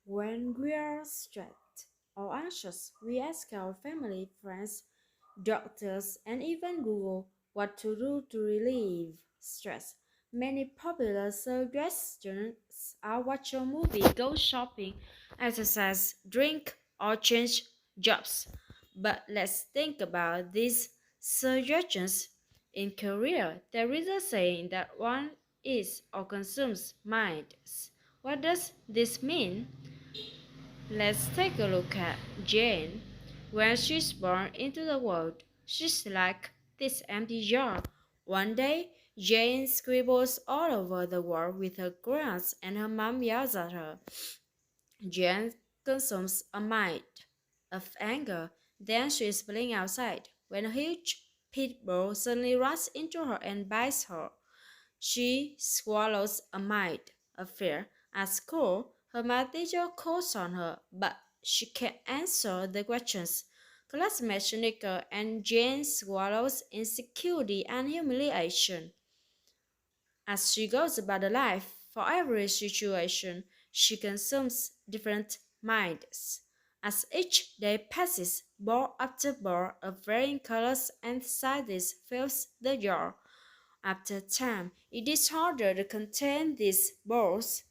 When we are stressed or anxious, we ask our family, friends, doctors, and even Google what to do to relieve stress. Many popular suggestions are watch a movie, go shopping, exercise, drink, or change jobs. But let's think about these suggestions. In Korea, there is a saying that one is or consumes minds. What does this mean? Let's take a look at Jane. When she's born into the world, she's like this empty jar. One day, Jane scribbles all over the wall with her crayons and her mom yells at her. Jane consumes a mite of anger. Then she is playing outside when a huge pit bull suddenly runs into her and bites her. She swallows a mite of fear. At school, her math teacher calls on her, but she can't answer the questions. Classmates snicker and Jane swallows insecurity and humiliation. As she goes about her life, for every situation, she consumes different minds. As each day passes, ball after ball of varying colors and sizes fills the jar. After time, it is harder to contain these balls.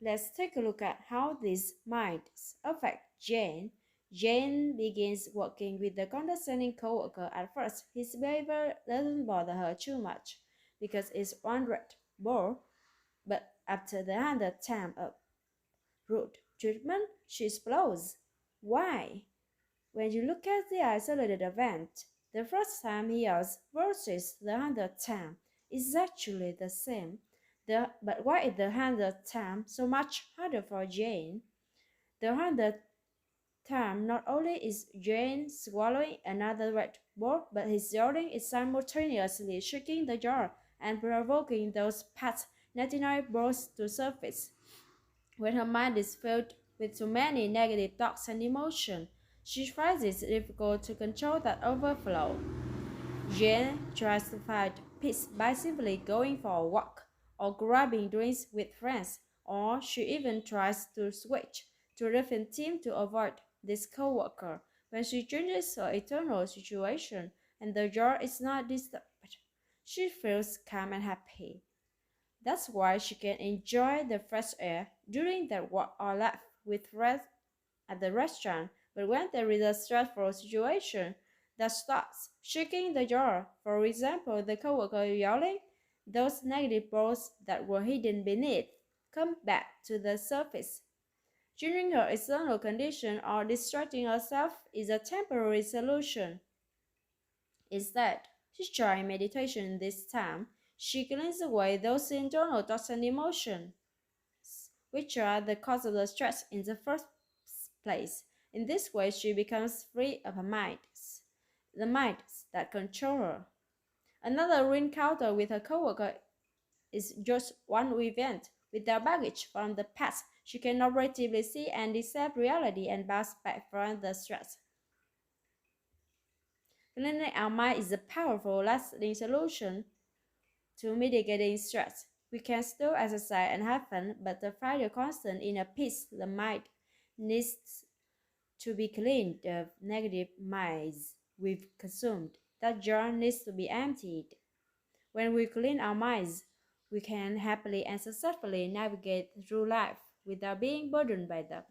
Let's take a look at how these minds affect Jane. Jane begins working with the condescending coworker. At first, his behavior doesn't bother her too much because it's one red ball, but after the 100th time of rude treatment, she explodes. Why? When you look at the isolated event, the first time he yells versus the 100th time is actually the same. But why is the 100th time so much harder for Jane? The 100th time not only is Jane swallowing another red ball, but his yelling is simultaneously shaking the jar and provoking those past 99 balls to surface. When her mind is filled with too many negative thoughts and emotions, she finds it difficult to control that overflow. Jane tries to find peace by simply going for a walk or grabbing drinks with friends, or she even tries to switch to a different team to avoid this coworker. When she changes her eternal situation and the jar is not disturbed, she feels calm and happy. That's why she can enjoy the fresh air during that walk or laugh with friends at the restaurant. But when there is a stressful situation that starts shaking the jar, for example, the coworker yelling, those negative thoughts that were hidden beneath come back to the surface. Changing her external condition or distracting herself is a temporary solution. Instead, she tries meditation this time. She cleans away those internal thoughts and emotions, which are the cause of the stress in the first place. In this way, she becomes free of her minds, the minds that control her. Another encounter with her coworker is just one event. With their baggage from the past, she can operatively see and accept reality and bounce back from the stress. Cleaning our mind is a powerful, lasting solution to mitigating stress. We can still exercise and have fun, but to find a constant inner peace, the mind needs to be cleaned of negative minds we've consumed. That jar needs to be emptied. When we clean our minds, we can happily and successfully navigate through life without being burdened by them.